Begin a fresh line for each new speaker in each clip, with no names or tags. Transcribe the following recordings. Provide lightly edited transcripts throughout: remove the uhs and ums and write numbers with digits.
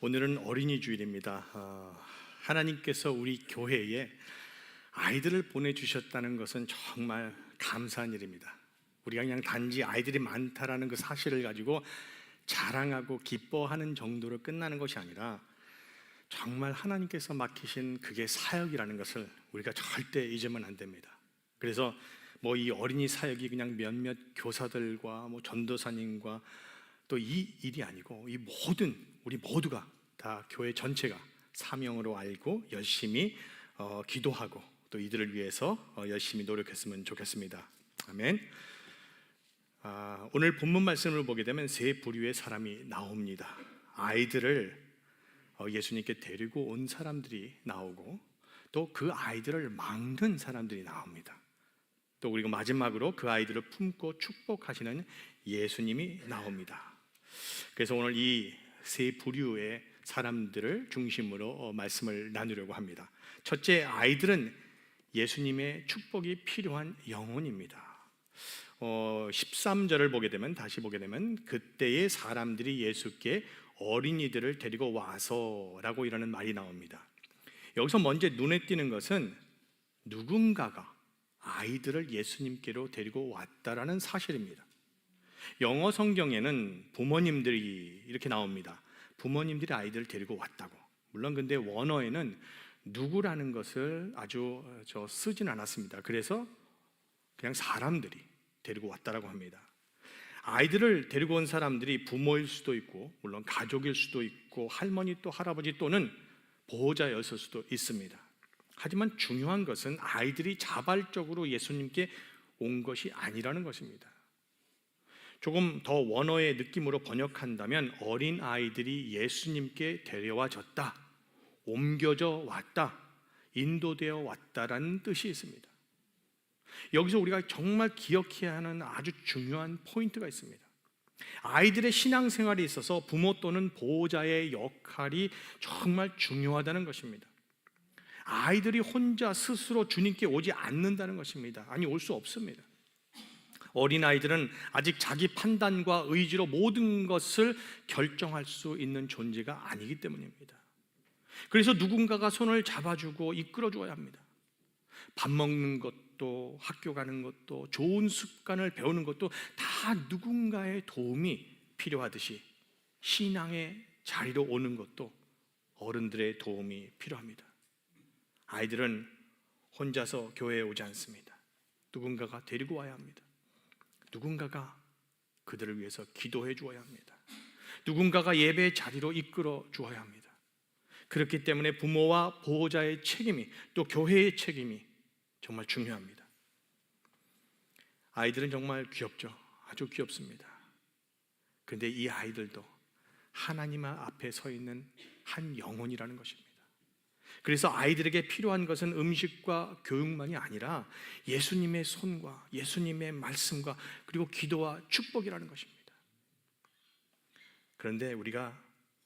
오늘은 어린이 주일입니다. 하나님께서 우리 교회에 아이들을 보내주셨다는 것은 정말 감사한 일입니다. 우리가 그냥 단지 아이들이 많다라는 그 사실을 가지고 자랑하고 기뻐하는 정도로 끝나는 것이 아니라 정말 하나님께서 맡기신 그게 사역이라는 것을 우리가 절대 잊으면 안 됩니다. 그래서 이 어린이 사역이 그냥 몇몇 교사들과 전도사님과 또 이 일이 아니고 이 모든 우리 모두가 다 교회 전체가 사명으로 알고 열심히 기도하고 또 이들을 위해서 열심히 노력했으면 좋겠습니다. 아멘. 오늘 본문 말씀을 보게 되면 세 부류의 사람이 나옵니다. 아이들을 예수님께 데리고 온 사람들이 나오고 또 그 아이들을 막는 사람들이 나옵니다. 또 그리고 마지막으로 그 아이들을 품고 축복하시는 예수님이 나옵니다. 그래서 오늘 이 세 부류의 사람들을 중심으로 말씀을 나누려고 합니다. 첫째, 아이들은 예수님의 축복이 필요한 영혼입니다. 13절을 보게 되면 다시 보게 되면 그때의 사람들이 예수께 어린이들을 데리고 와서라고 이러는 말이 나옵니다. 여기서 먼저 눈에 띄는 것은 누군가가 아이들을 예수님께로 데리고 왔다라는 사실입니다. 영어 성경에는 부모님들이 이렇게 나옵니다. 부모님들이 아이들을 데리고 왔다고. 물론 근데 원어에는 누구라는 것을 아주 쓰진 않았습니다. 그래서 그냥 사람들이 데리고 왔다라고 합니다. 아이들을 데리고 온 사람들이 부모일 수도 있고 물론 가족일 수도 있고 할머니 또 할아버지 또는 보호자였을 수도 있습니다. 하지만 중요한 것은 아이들이 자발적으로 예수님께 온 것이 아니라는 것입니다. 조금 더 원어의 느낌으로 번역한다면 어린 아이들이 예수님께 데려와졌다, 옮겨져 왔다, 인도되어 왔다라는 뜻이 있습니다. 여기서 우리가 정말 기억해야 하는 아주 중요한 포인트가 있습니다. 아이들의 신앙생활에 있어서 부모 또는 보호자의 역할이 정말 중요하다는 것입니다. 아이들이 혼자 스스로 주님께 오지 않는다는 것입니다. 아니, 올 수 없습니다. 어린아이들은 아직 자기 판단과 의지로 모든 것을 결정할 수 있는 존재가 아니기 때문입니다. 그래서 누군가가 손을 잡아주고 이끌어줘야 합니다. 밥 먹는 것도 학교 가는 것도 좋은 습관을 배우는 것도 다 누군가의 도움이 필요하듯이 신앙의 자리로 오는 것도 어른들의 도움이 필요합니다. 아이들은 혼자서 교회에 오지 않습니다. 누군가가 데리고 와야 합니다. 누군가가 그들을 위해서 기도해 주어야 합니다. 누군가가 예배의 자리로 이끌어 주어야 합니다. 그렇기 때문에 부모와 보호자의 책임이 또 교회의 책임이 정말 중요합니다. 아이들은 정말 귀엽죠. 아주 귀엽습니다. 그런데 이 아이들도 하나님 앞에 서 있는 한 영혼이라는 것입니다. 그래서 아이들에게 필요한 것은 음식과 교육만이 아니라 예수님의 손과 예수님의 말씀과 그리고 기도와 축복이라는 것입니다. 그런데 우리가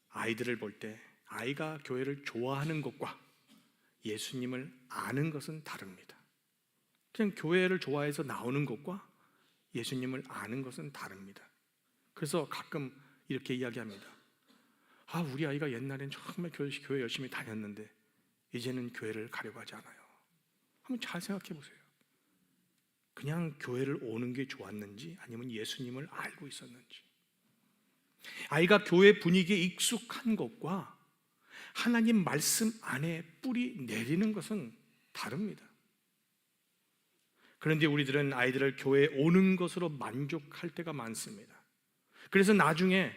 아이들을 볼 때 아이가 교회를 좋아하는 것과 예수님을 아는 것은 다릅니다. 그냥 교회를 좋아해서 나오는 것과 예수님을 아는 것은 다릅니다. 그래서 가끔 이렇게 이야기합니다. 우리 아이가 옛날엔 정말 교회 열심히 다녔는데 이제는 교회를 가려고 하지 않아요. 한번 잘 생각해 보세요. 그냥 교회를 오는 게 좋았는지 아니면 예수님을 알고 있었는지. 아이가 교회 분위기에 익숙한 것과 하나님 말씀 안에 뿌리 내리는 것은 다릅니다. 그런데 우리들은 아이들을 교회에 오는 것으로 만족할 때가 많습니다. 그래서 나중에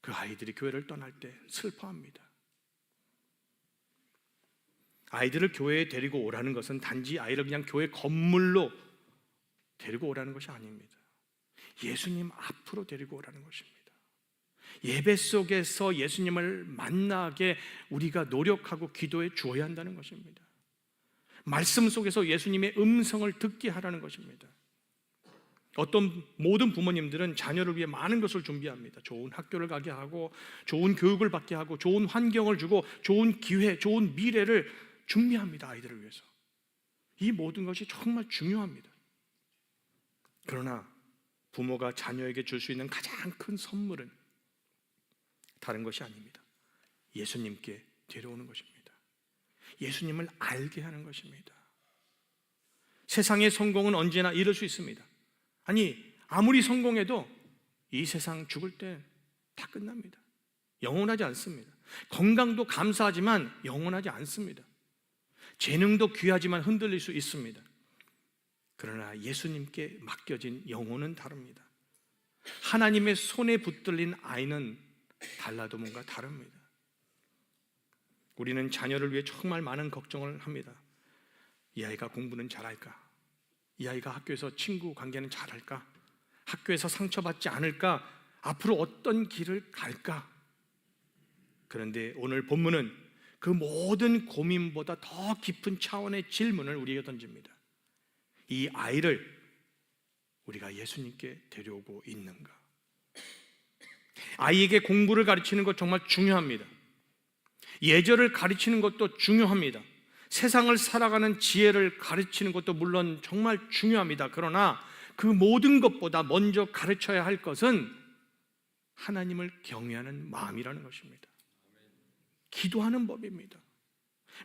그 아이들이 교회를 떠날 때 슬퍼합니다. 아이들을 교회에 데리고 오라는 것은 단지 아이를 그냥 교회 건물로 데리고 오라는 것이 아닙니다. 예수님 앞으로 데리고 오라는 것입니다. 예배 속에서 예수님을 만나게 우리가 노력하고 기도해 주어야 한다는 것입니다. 말씀 속에서 예수님의 음성을 듣게 하라는 것입니다. 모든 부모님들은 자녀를 위해 많은 것을 준비합니다. 좋은 학교를 가게 하고 좋은 교육을 받게 하고 좋은 환경을 주고 좋은 기회, 좋은 미래를 준비합니다. 아이들을 위해서. 이 모든 것이 정말 중요합니다. 그러나 부모가 자녀에게 줄 수 있는 가장 큰 선물은 다른 것이 아닙니다. 예수님께 데려오는 것입니다. 예수님을 알게 하는 것입니다. 세상의 성공은 언제나 이룰 수 있습니다. 아니, 아무리 성공해도 이 세상 죽을 때 다 끝납니다. 영원하지 않습니다. 건강도 감사하지만 영원하지 않습니다. 재능도 귀하지만 흔들릴 수 있습니다. 그러나 예수님께 맡겨진 영혼은 다릅니다. 하나님의 손에 붙들린 아이는 달라도 뭔가 다릅니다. 우리는 자녀를 위해 정말 많은 걱정을 합니다. 이 아이가 공부는 잘할까? 이 아이가 학교에서 친구 관계는 잘할까? 학교에서 상처받지 않을까? 앞으로 어떤 길을 갈까? 그런데 오늘 본문은 그 모든 고민보다 더 깊은 차원의 질문을 우리에게 던집니다. 이 아이를 우리가 예수님께 데려오고 있는가? 아이에게 공부를 가르치는 것 정말 중요합니다. 예절을 가르치는 것도 중요합니다. 세상을 살아가는 지혜를 가르치는 것도 물론 정말 중요합니다. 그러나 그 모든 것보다 먼저 가르쳐야 할 것은 하나님을 경외하는 마음이라는 것입니다. 기도하는 법입니다.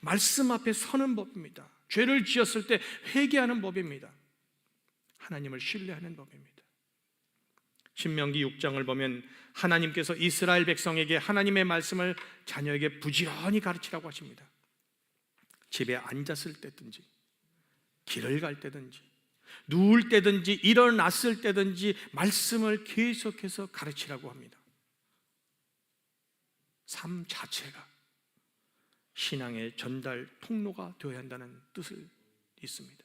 말씀 앞에 서는 법입니다. 죄를 지었을 때 회개하는 법입니다. 하나님을 신뢰하는 법입니다. 신명기 6장을 보면 하나님께서 이스라엘 백성에게 하나님의 말씀을 자녀에게 부지런히 가르치라고 하십니다. 집에 앉았을 때든지, 길을 갈 때든지, 누울 때든지, 일어났을 때든지 말씀을 계속해서 가르치라고 합니다. 삶 자체가 신앙의 전달 통로가 되어야 한다는 뜻을 있습니다.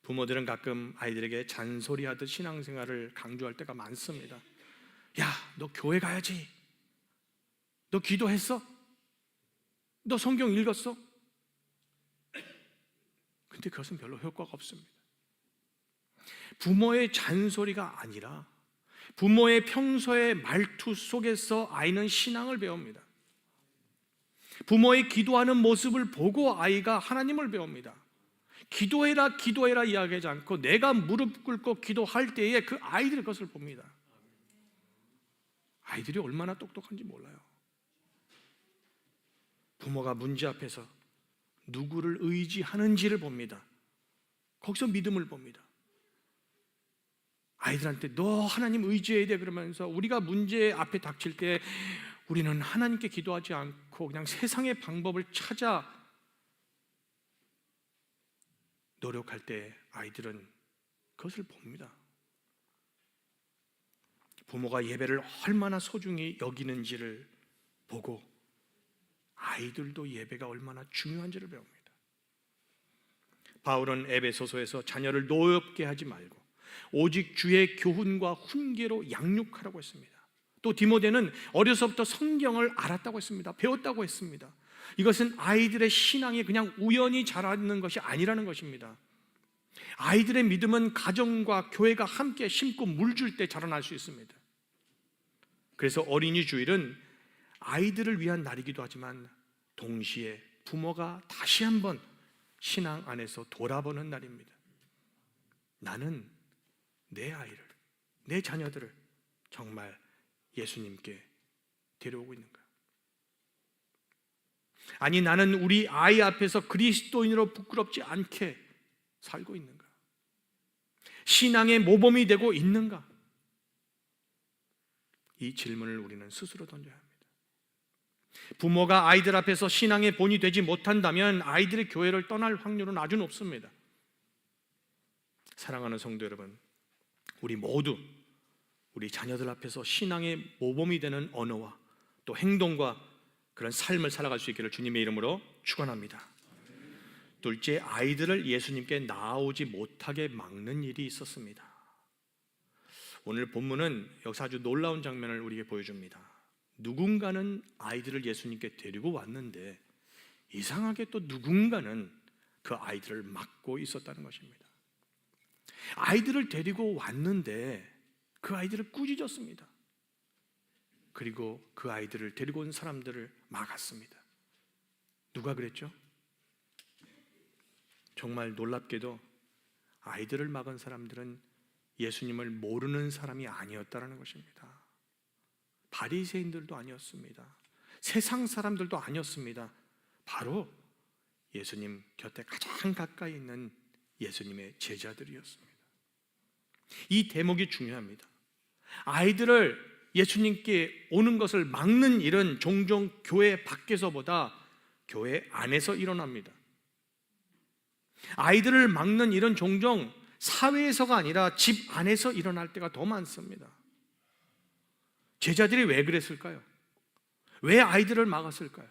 부모들은 가끔 아이들에게 잔소리하듯 신앙생활을 강조할 때가 많습니다. 야, 너 교회 가야지. 너 기도했어? 너 성경 읽었어? 근데 그것은 별로 효과가 없습니다. 부모의 잔소리가 아니라 부모의 평소의 말투 속에서 아이는 신앙을 배웁니다. 부모의 기도하는 모습을 보고 아이가 하나님을 배웁니다. 기도해라 기도해라 이야기하지 않고 내가 무릎 꿇고 기도할 때에 그 아이들의 것을 봅니다. 아이들이 얼마나 똑똑한지 몰라요. 부모가 문제 앞에서 누구를 의지하는지를 봅니다. 거기서 믿음을 봅니다. 아이들한테 너 하나님 의지해야 돼 그러면서 우리가 문제 앞에 닥칠 때 우리는 하나님께 기도하지 않고 그냥 세상의 방법을 찾아 노력할 때 아이들은 그것을 봅니다. 부모가 예배를 얼마나 소중히 여기는지를 보고 아이들도 예배가 얼마나 중요한지를 배웁니다. 바울은 에베소서에서 자녀를 노엽게 하지 말고 오직 주의 교훈과 훈계로 양육하라고 했습니다. 또 디모데는 어려서부터 성경을 알았다고 했습니다. 배웠다고 했습니다. 이것은 아이들의 신앙이 그냥 우연히 자라는 것이 아니라는 것입니다. 아이들의 믿음은 가정과 교회가 함께 심고 물줄 때 자라날 수 있습니다. 그래서 어린이 주일은 아이들을 위한 날이기도 하지만 동시에 부모가 다시 한번 신앙 안에서 돌아보는 날입니다. 나는 내 아이를, 내 자녀들을 정말 예수님께 데려오고 있는가? 아니 나는 우리 아이 앞에서 그리스도인으로 부끄럽지 않게 살고 있는가? 신앙의 모범이 되고 있는가? 이 질문을 우리는 스스로 던져야 합니다. 부모가 아이들 앞에서 신앙의 본이 되지 못한다면 아이들이 교회를 떠날 확률은 아주 높습니다. 사랑하는 성도 여러분, 우리 모두 우리 자녀들 앞에서 신앙의 모범이 되는 언어와 또 행동과 그런 삶을 살아갈 수 있기를 주님의 이름으로 축원합니다. 둘째, 아이들을 예수님께 나아오지 못하게 막는 일이 있었습니다. 오늘 본문은 여기서 아주 놀라운 장면을 우리에게 보여줍니다. 누군가는 아이들을 예수님께 데리고 왔는데 이상하게 또 누군가는 그 아이들을 막고 있었다는 것입니다. 아이들을 데리고 왔는데 그 아이들을 꾸짖었습니다. 그리고 그 아이들을 데리고 온 사람들을 막았습니다. 누가 그랬죠? 정말 놀랍게도 아이들을 막은 사람들은 예수님을 모르는 사람이 아니었다는 것입니다. 바리새인들도 아니었습니다. 세상 사람들도 아니었습니다. 바로 예수님 곁에 가장 가까이 있는 예수님의 제자들이었습니다. 이 대목이 중요합니다. 아이들을 예수님께 오는 것을 막는 일은 종종 교회 밖에서보다 교회 안에서 일어납니다. 아이들을 막는 일은 종종 사회에서가 아니라 집 안에서 일어날 때가 더 많습니다. 제자들이 왜 그랬을까요? 왜 아이들을 막았을까요?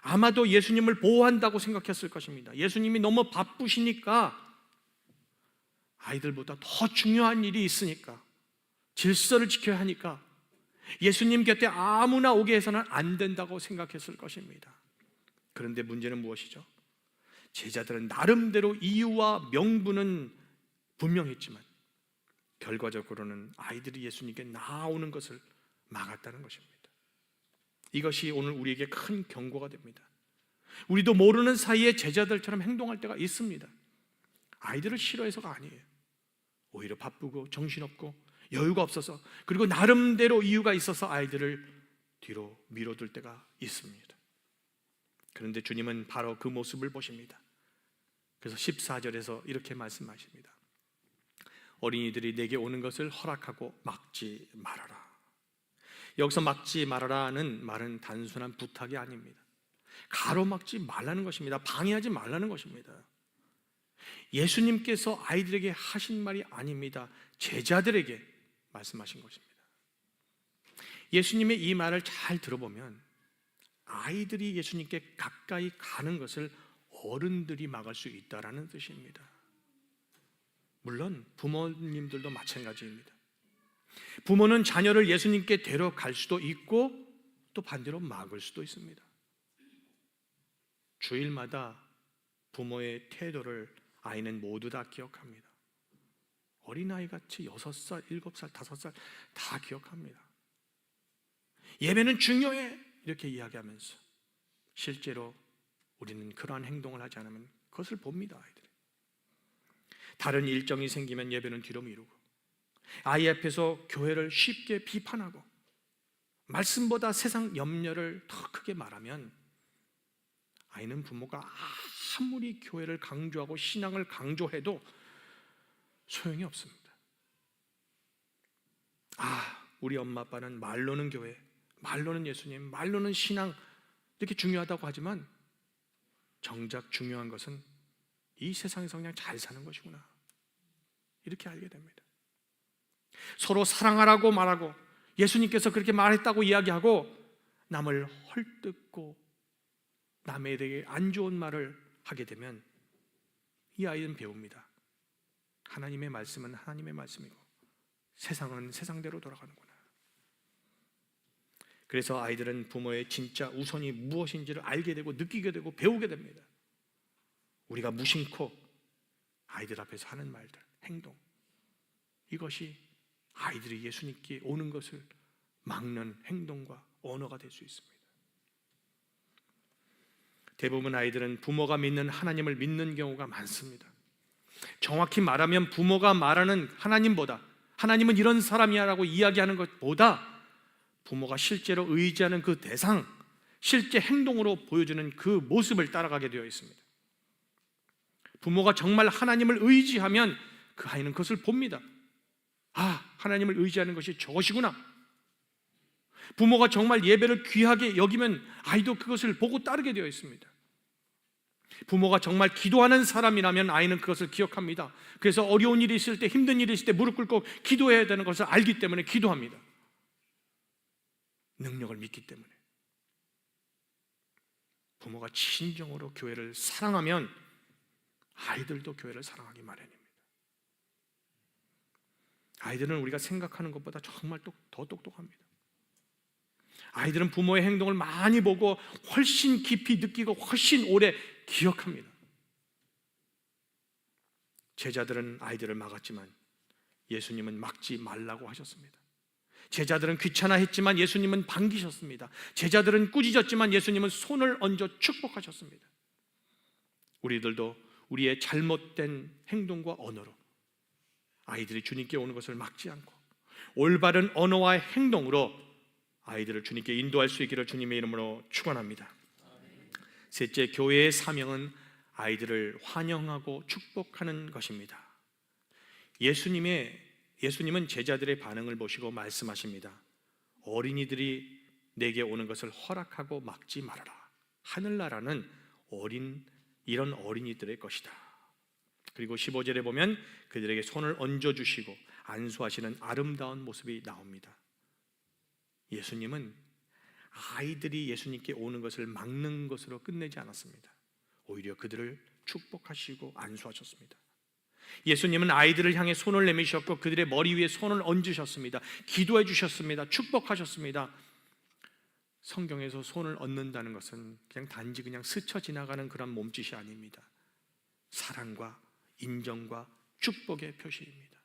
아마도 예수님을 보호한다고 생각했을 것입니다. 예수님이 너무 바쁘시니까, 아이들보다 더 중요한 일이 있으니까, 질서를 지켜야 하니까 예수님 곁에 아무나 오게 해서는 안 된다고 생각했을 것입니다. 그런데 문제는 무엇이죠? 제자들은 나름대로 이유와 명분은 분명했지만 결과적으로는 아이들이 예수님께 나오는 것을 막았다는 것입니다. 이것이 오늘 우리에게 큰 경고가 됩니다. 우리도 모르는 사이에 제자들처럼 행동할 때가 있습니다. 아이들을 싫어해서가 아니에요. 오히려 바쁘고 정신없고 여유가 없어서, 그리고 나름대로 이유가 있어서 아이들을 뒤로 밀어둘 때가 있습니다. 그런데 주님은 바로 그 모습을 보십니다. 그래서 14절에서 이렇게 말씀하십니다. 어린이들이 내게 오는 것을 허락하고 막지 말아라. 여기서 막지 말아라는 말은 단순한 부탁이 아닙니다. 가로막지 말라는 것입니다. 방해하지 말라는 것입니다. 예수님께서 아이들에게 하신 말이 아닙니다. 제자들에게 말씀하신 것입니다. 예수님의 이 말을 잘 들어보면 아이들이 예수님께 가까이 가는 것을 어른들이 막을 수 있다는 뜻입니다. 물론 부모님들도 마찬가지입니다. 부모는 자녀를 예수님께 데려갈 수도 있고 또 반대로 막을 수도 있습니다. 주일마다 부모의 태도를 아이는 모두 다 기억합니다. 어린아이같이 6살, 7살, 5살 다 기억합니다. 예배는 중요해 이렇게 이야기하면서 실제로 우리는 그러한 행동을 하지 않으면 그것을 봅니다. 아이들이 다른 일정이 생기면 예배는 뒤로 미루고, 아이 앞에서 교회를 쉽게 비판하고, 말씀보다 세상 염려를 더 크게 말하면 아이는 부모가 아무리 교회를 강조하고 신앙을 강조해도 소용이 없습니다. 우리 엄마 아빠는 말로는 교회, 말로는 예수님, 말로는 신앙 이렇게 중요하다고 하지만 정작 중요한 것은 이 세상에서 그냥 잘 사는 것이구나, 이렇게 알게 됩니다. 서로 사랑하라고 말하고 예수님께서 그렇게 말했다고 이야기하고 남을 헐뜯고 남에 대해 안 좋은 말을 하게 되면 이 아이는 배웁니다. 하나님의 말씀은 하나님의 말씀이고 세상은 세상대로 돌아가는구나. 그래서 아이들은 부모의 진짜 우선이 무엇인지를 알게 되고 느끼게 되고 배우게 됩니다. 우리가 무심코 아이들 앞에서 하는 말들, 행동, 이것이 아이들이 예수님께 오는 것을 막는 행동과 언어가 될 수 있습니다. 대부분 아이들은 부모가 믿는 하나님을 믿는 경우가 많습니다. 정확히 말하면 부모가 말하는 하나님보다, 하나님은 이런 사람이야 라고 이야기하는 것보다 부모가 실제로 의지하는 그 대상, 실제 행동으로 보여주는 그 모습을 따라가게 되어 있습니다. 부모가 정말 하나님을 의지하면 그 아이는 그것을 봅니다. 하나님을 의지하는 것이 저것이구나. 부모가 정말 예배를 귀하게 여기면 아이도 그것을 보고 따르게 되어 있습니다. 부모가 정말 기도하는 사람이라면 아이는 그것을 기억합니다. 그래서 어려운 일이 있을 때, 힘든 일이 있을 때 무릎 꿇고 기도해야 되는 것을 알기 때문에 기도합니다. 능력을 믿기 때문에. 부모가 진정으로 교회를 사랑하면 아이들도 교회를 사랑하기 마련입니다. 아이들은 우리가 생각하는 것보다 정말 더 똑똑합니다. 아이들은 부모의 행동을 많이 보고 훨씬 깊이 느끼고 훨씬 오래 기억합니다. 제자들은 아이들을 막았지만 예수님은 막지 말라고 하셨습니다. 제자들은 귀찮아했지만 예수님은 반기셨습니다. 제자들은 꾸짖었지만 예수님은 손을 얹어 축복하셨습니다. 우리들도 우리의 잘못된 행동과 언어로 아이들이 주님께 오는 것을 막지 않고 올바른 언어와 행동으로 아이들을 주님께 인도할 수 있기를 주님의 이름으로 축원합니다. 셋째, 교회의 사명은 아이들을 환영하고 축복하는 것입니다. 예수님은 제자들의 반응을 보시고 말씀하십니다. 어린이들이 내게 오는 것을 허락하고 막지 말아라. 하늘나라는 이런 어린이들의 것이다. 그리고 15절에 보면 그들에게 손을 얹어주시고 안수하시는 아름다운 모습이 나옵니다. 예수님은 아이들이 예수님께 오는 것을 막는 것으로 끝내지 않았습니다. 오히려 그들을 축복하시고 안수하셨습니다. 예수님은 아이들을 향해 손을 내미셨고 그들의 머리 위에 손을 얹으셨습니다. 기도해 주셨습니다. 축복하셨습니다. 성경에서 손을 얹는다는 것은 단지 스쳐 지나가는 그런 몸짓이 아닙니다. 사랑과 인정과 축복의 표시입니다.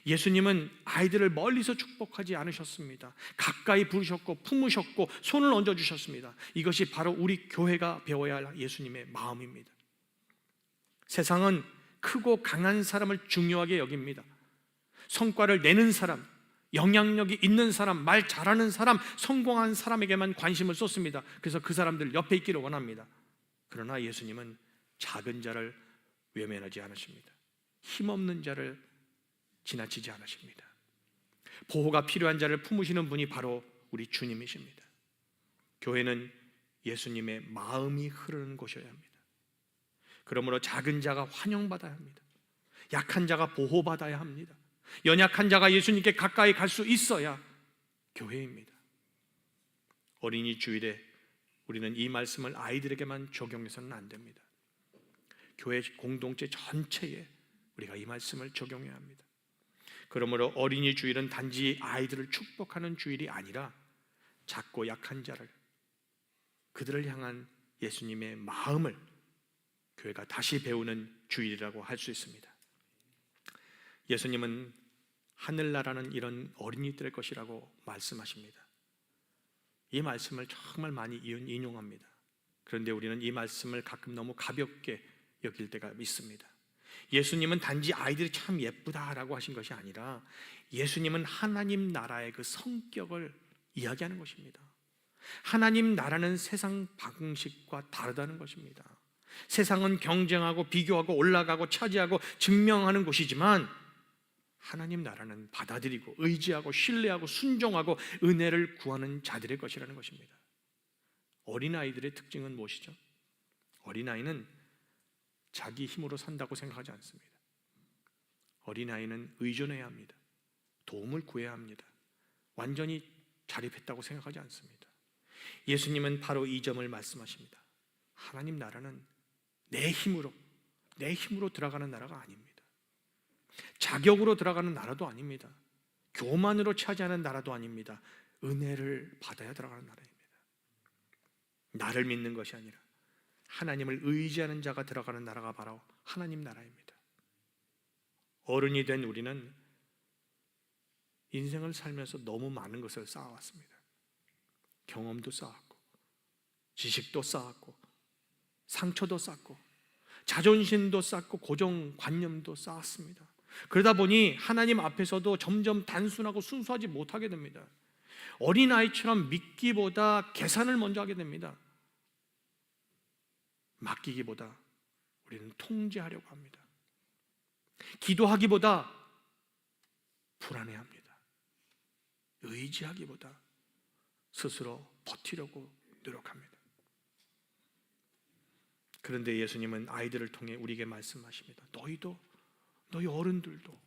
예수님은 아이들을 멀리서 축복하지 않으셨습니다. 가까이 부르셨고 품으셨고 손을 얹어주셨습니다. 이것이 바로 우리 교회가 배워야 할 예수님의 마음입니다. 세상은 크고 강한 사람을 중요하게 여깁니다. 성과를 내는 사람, 영향력이 있는 사람, 말 잘하는 사람, 성공한 사람에게만 관심을 쏟습니다. 그래서 그 사람들 옆에 있기를 원합니다. 그러나 예수님은 작은 자를 외면하지 않으십니다. 힘없는 자를 지나치지 않으십니다. 보호가 필요한 자를 품으시는 분이 바로 우리 주님이십니다. 교회는 예수님의 마음이 흐르는 곳이어야 합니다. 그러므로 작은 자가 환영받아야 합니다. 약한 자가 보호받아야 합니다. 연약한 자가 예수님께 가까이 갈 수 있어야 교회입니다. 어린이 주일에 우리는 이 말씀을 아이들에게만 적용해서는 안 됩니다. 교회 공동체 전체에 우리가 이 말씀을 적용해야 합니다. 그러므로 어린이 주일은 단지 아이들을 축복하는 주일이 아니라 작고 약한 자를, 그들을 향한 예수님의 마음을 교회가 다시 배우는 주일이라고 할 수 있습니다. 예수님은 하늘나라는 이런 어린이들의 것이라고 말씀하십니다. 이 말씀을 정말 많이 인용합니다. 그런데 우리는 이 말씀을 가끔 너무 가볍게 여길 때가 있습니다. 예수님은 단지 아이들이 참 예쁘다라고 하신 것이 아니라 예수님은 하나님 나라의 그 성격을 이야기하는 것입니다. 하나님 나라는 세상 방식과 다르다는 것입니다. 세상은 경쟁하고 비교하고 올라가고 차지하고 증명하는 곳이지만 하나님 나라는 받아들이고 의지하고 신뢰하고 순종하고 은혜를 구하는 자들의 것이라는 것입니다. 어린아이들의 특징은 무엇이죠? 어린아이는 자기 힘으로 산다고 생각하지 않습니다. 어린아이는 의존해야 합니다. 도움을 구해야 합니다. 완전히 자립했다고 생각하지 않습니다. 예수님은 바로 이 점을 말씀하십니다. 하나님 나라는 내 힘으로 들어가는 나라가 아닙니다. 자격으로 들어가는 나라도 아닙니다. 교만으로 차지하는 나라도 아닙니다. 은혜를 받아야 들어가는 나라입니다. 나를 믿는 것이 아니라 하나님을 의지하는 자가 들어가는 나라가 바로 하나님 나라입니다. 어른이 된 우리는 인생을 살면서 너무 많은 것을 쌓아왔습니다. 경험도 쌓았고 지식도 쌓았고 상처도 쌓고 자존심도 쌓고 고정관념도 쌓았습니다. 그러다 보니 하나님 앞에서도 점점 단순하고 순수하지 못하게 됩니다. 어린아이처럼 믿기보다 계산을 먼저 하게 됩니다. 맡기기보다 우리는 통제하려고 합니다. 기도하기보다 불안해합니다. 의지하기보다 스스로 버티려고 노력합니다. 그런데 예수님은 아이들을 통해 우리에게 말씀하십니다. 너희 어른들도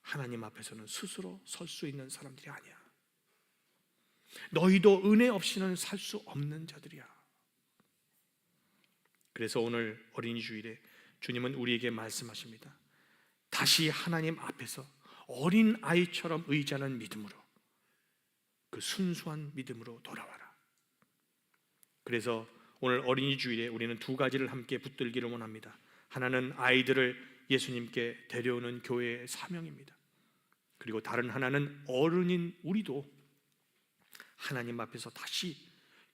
하나님 앞에서는 스스로 설 수 있는 사람들이 아니야. 너희도 은혜 없이는 살 수 없는 자들이야. 그래서 오늘 어린이 주일에 주님은 우리에게 말씀하십니다. 다시 하나님 앞에서 어린 아이처럼 의지하는 믿음으로, 그 순수한 믿음으로 돌아와라. 그래서 오늘 어린이 주일에 우리는 두 가지를 함께 붙들기를 원합니다. 하나는 아이들을 예수님께 데려오는 교회의 사명입니다. 그리고 다른 하나는 어른인 우리도 하나님 앞에서 다시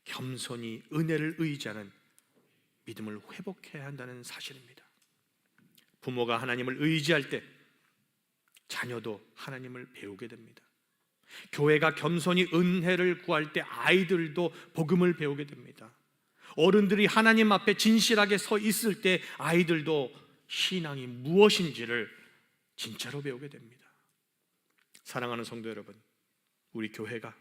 겸손히 은혜를 의지하는 믿음을 회복해야 한다는 사실입니다. 부모가 하나님을 의지할 때 자녀도 하나님을 배우게 됩니다. 교회가 겸손히 은혜를 구할 때 아이들도 복음을 배우게 됩니다. 어른들이 하나님 앞에 진실하게 서 있을 때 아이들도 신앙이 무엇인지를 진짜로 배우게 됩니다. 사랑하는 성도 여러분, 우리 교회가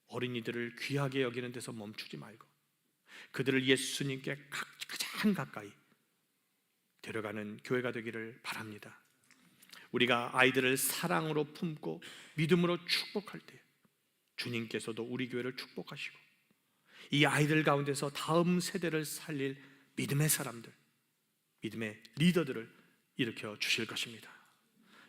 어린이들을 귀하게 여기는 데서 멈추지 말고 그들을 예수님께 가장 가까이 데려가는 교회가 되기를 바랍니다. 우리가 아이들을 사랑으로 품고 믿음으로 축복할 때 주님께서도 우리 교회를 축복하시고 이 아이들 가운데서 다음 세대를 살릴 믿음의 사람들, 믿음의 리더들을 일으켜 주실 것입니다.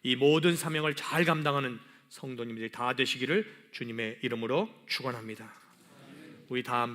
이 모든 사명을 잘 감당하는 성도님들이 다 되시기를 주님의 이름으로 축원합니다. 우리 다